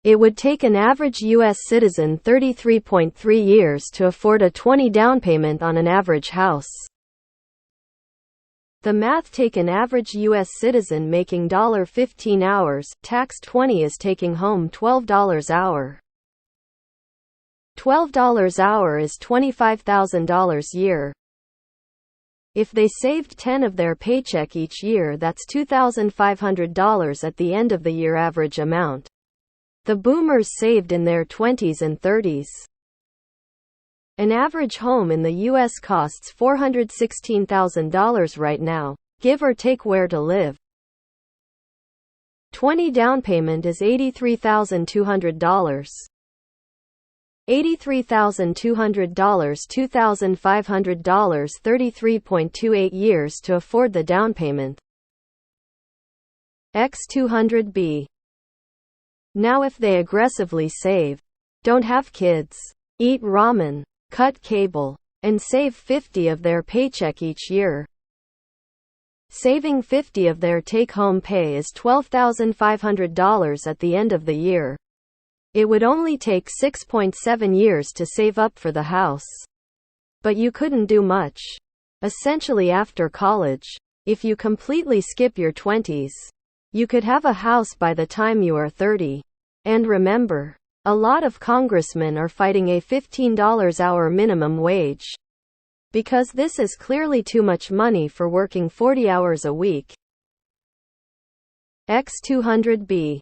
It would take an average U.S. citizen 33.3 years to afford a 20 down payment on an average house. The math: take an average U.S. citizen making $15 hours, taxed 20 is taking home $12 hour. $12 hour is $25,000 year. If they saved 10 of their paycheck each year, that's $2,500 at the end of the year average amount. The boomers saved in their 20s and 30s. An average home in the U.S. costs $416,000 right now, give or take where to live. 20 down payment is $83,200. $83,200, $2,500, 33.28 years to afford the down payment. X200B. Now if they aggressively save, don't have kids, eat ramen, cut cable, and save 50 of their paycheck each year. Saving 50 of their take-home pay is $12,500 at the end of the year. It would only take 6.7 years to save up for the house. But you couldn't do much. Essentially after college, if you completely skip your 20s, you could have a house by the time you are 30. And remember, a lot of congressmen are fighting a $15 hour minimum wage. Because this is clearly too much money for working 40 hours a week. X200B.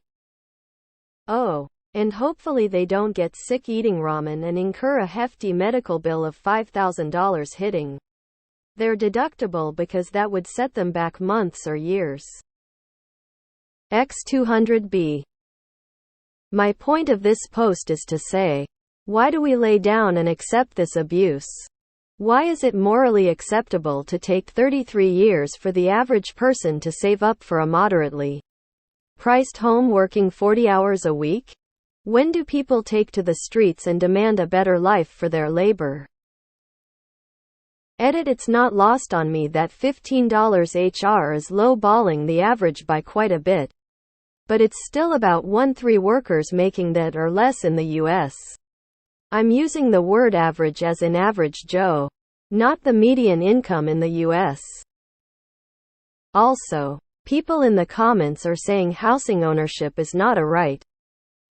Oh. And hopefully they don't get sick eating ramen and incur a hefty medical bill of $5,000 hitting their deductible, because that would set them back months or years. X200B. My point of this post is to say, why do we lay down and accept this abuse? Why is it morally acceptable to take 33 years for the average person to save up for a moderately priced home working 40 hours a week? When do people take to the streets and demand a better life for their labor? Edit. It's not lost on me that $15 HR is low-balling the average by quite a bit. But it's still about 1/3 workers making that or less in the US. I'm using the word average as in average Joe, not the median income in the US. Also, people in the comments are saying housing ownership is not a right.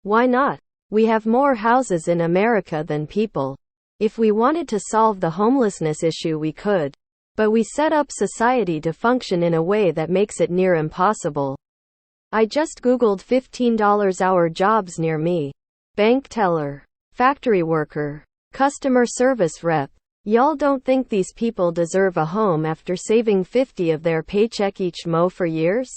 Why not? We have more houses in America than people. If we wanted to solve the homelessness issue, we could. But we set up society to function in a way that makes it near impossible. I just Googled $15 hour jobs near me. Bank teller, factory worker, customer service rep. Y'all don't think these people deserve a home after saving 50 of their paycheck each for years?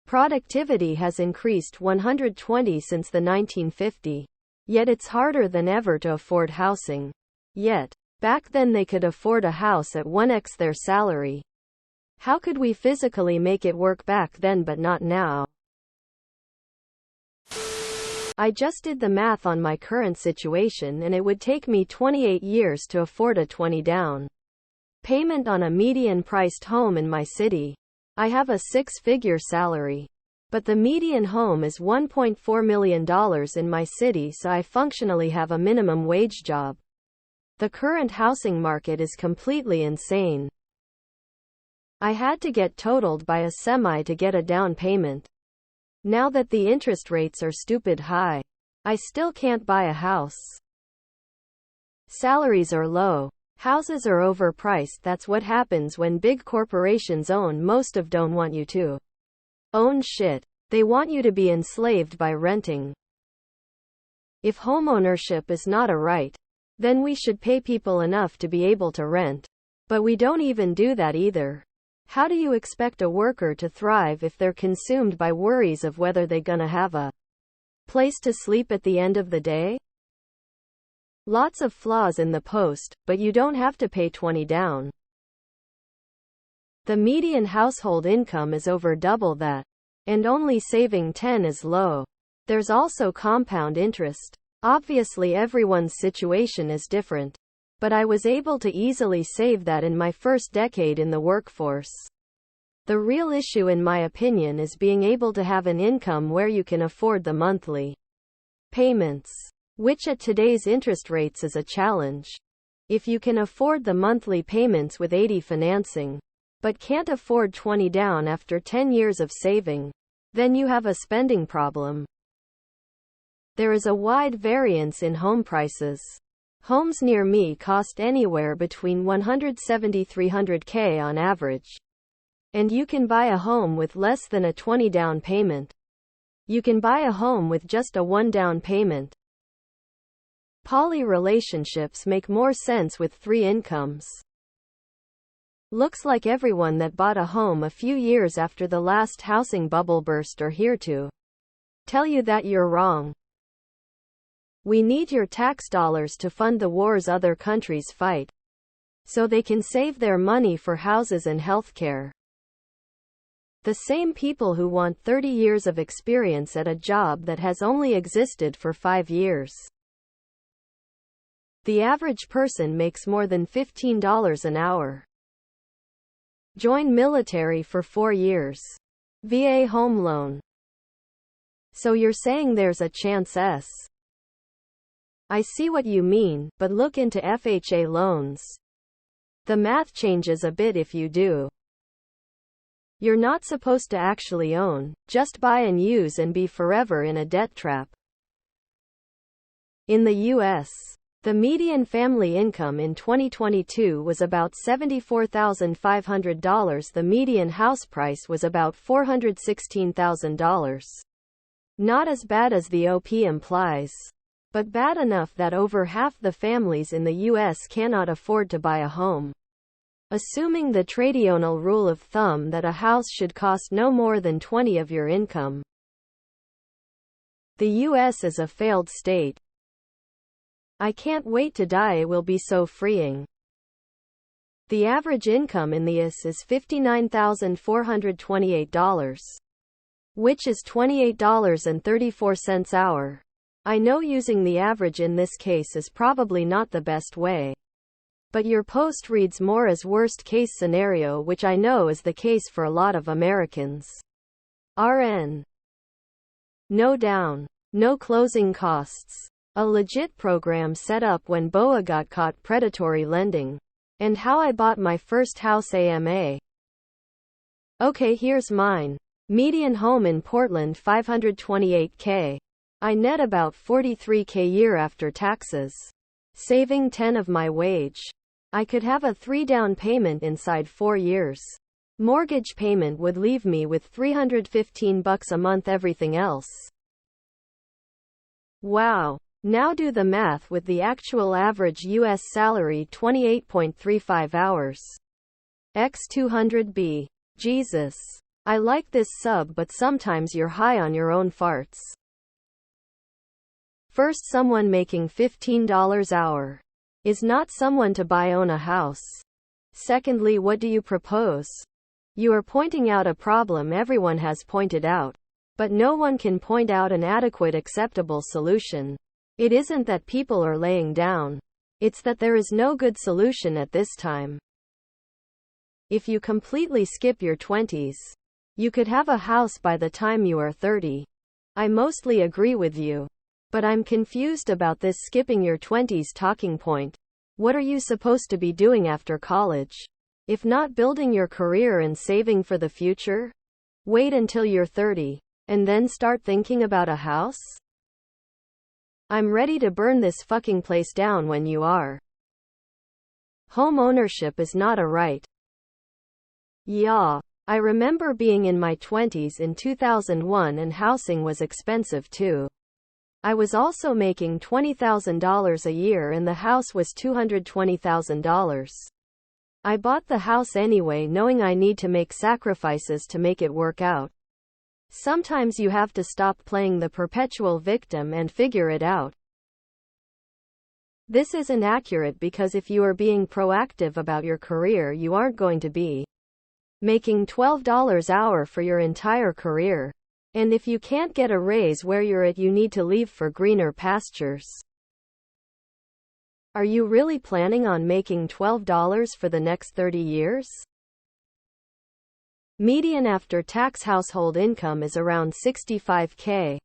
Productivity has increased 120 since the 1950s. Yet it's harder than ever to afford housing. Yet, back then they could afford a house at 1x their salary. How could we physically make it work back then but not now? I just did the math on my current situation and it would take me 28 years to afford a 20 down payment on a median-priced home in my city. I have a 6-figure salary. But the median home is $1.4 million in my city, so I functionally have a minimum wage job. The current housing market is completely insane. I had to get totaled by a semi to get a down payment. Now that the interest rates are stupid high, I still can't buy a house. Salaries are low. Houses are overpriced. That's what happens when big corporations own most of. Don't want you to own shit. They want you to be enslaved by renting. If homeownership is not a right, then we should pay people enough to be able to rent. But we don't even do that either. How do you expect a worker to thrive if they're consumed by worries of whether they're gonna have a place to sleep at the end of the day? Lots of flaws in the post, but you don't have to pay 20 down. The median household income is over double that, and only saving 10 is low. There's also compound interest. Obviously everyone's situation is different, but I was able to easily save that in my first decade in the workforce. The real issue in my opinion is being able to have an income where you can afford the monthly payments, which at today's interest rates is a challenge. If you can afford the monthly payments with AITA financing, but can't afford 20 down after 10 years of saving, then you have a spending problem. There is a wide variance in home prices. Homes near me cost anywhere between $170–300K on average. And you can buy a home with less than a 20 down payment. You can buy a home with just a 1 down payment. Poly relationships make more sense with 3 incomes. Looks like everyone that bought a home a few years after the last housing bubble burst are here to tell you that you're wrong. We need your tax dollars to fund the wars other countries fight, so they can save their money for houses and healthcare. The same people who want 30 years of experience at a job that has only existed for 5 years. The average person makes more than $15 an hour. Join military for 4 years. VA home loan. So you're saying there's a chance I see what you mean, but look into FHA loans. The math changes a bit if you do. You're not supposed to actually own, just buy and use and be forever in a debt trap. In the U.S., the median family income in 2022 was about $74,500. The median house price was about $416,000. Not as bad as the OP implies, but bad enough that over half the families in the U.S. cannot afford to buy a home. Assuming the traditional rule of thumb that a house should cost no more than 20% of your income. The U.S. is a failed state. I can't wait to die, it will be so freeing. The average income in the U.S. is $59,428, which is $28.34 hour. I know using the average in this case is probably not the best way. But your post reads more as worst case scenario, which I know is the case for a lot of Americans. RN. No down. No closing costs. A legit program set up when BOA got caught predatory lending. And how I bought my first house AMA. Okay, here's mine. Median home in Portland $528K. I net about $43K year after taxes. Saving 10 of my wage. I could have a 3 down payment inside 4 years. Mortgage payment would leave me with $315 a month, everything else. Wow. Now do the math with the actual average US salary 28.35 hours. X 200B. Jesus. I like this sub, but sometimes you're high on your own farts. First, someone making $15 hour is not someone to own a house. Secondly, what do you propose? You are pointing out a problem everyone has pointed out, but no one can point out an adequate acceptable solution. It isn't that people are laying down. It's that there is no good solution at this time. If you completely skip your 20s, you could have a house by the time you are 30. I mostly agree with you. But I'm confused about this skipping your 20s talking point. What are you supposed to be doing after college? If not building your career and saving for the future? Wait until you're 30, and then start thinking about a house? I'm ready to burn this fucking place down when you are. Home ownership is not a right. Yeah. I remember being in my 20s in 2001 and housing was expensive too. I was also making $20,000 a year and the house was $220,000. I bought the house anyway, knowing I need to make sacrifices to make it work out. Sometimes you have to stop playing the perpetual victim and figure it out. This isn't accurate because if you are being proactive about your career, you aren't going to be making $12 hour for your entire career. And if you can't get a raise where you're at, you need to leave for greener pastures. Are you really planning on making $12 for the next 30 years? Median after-tax household income is around $65K.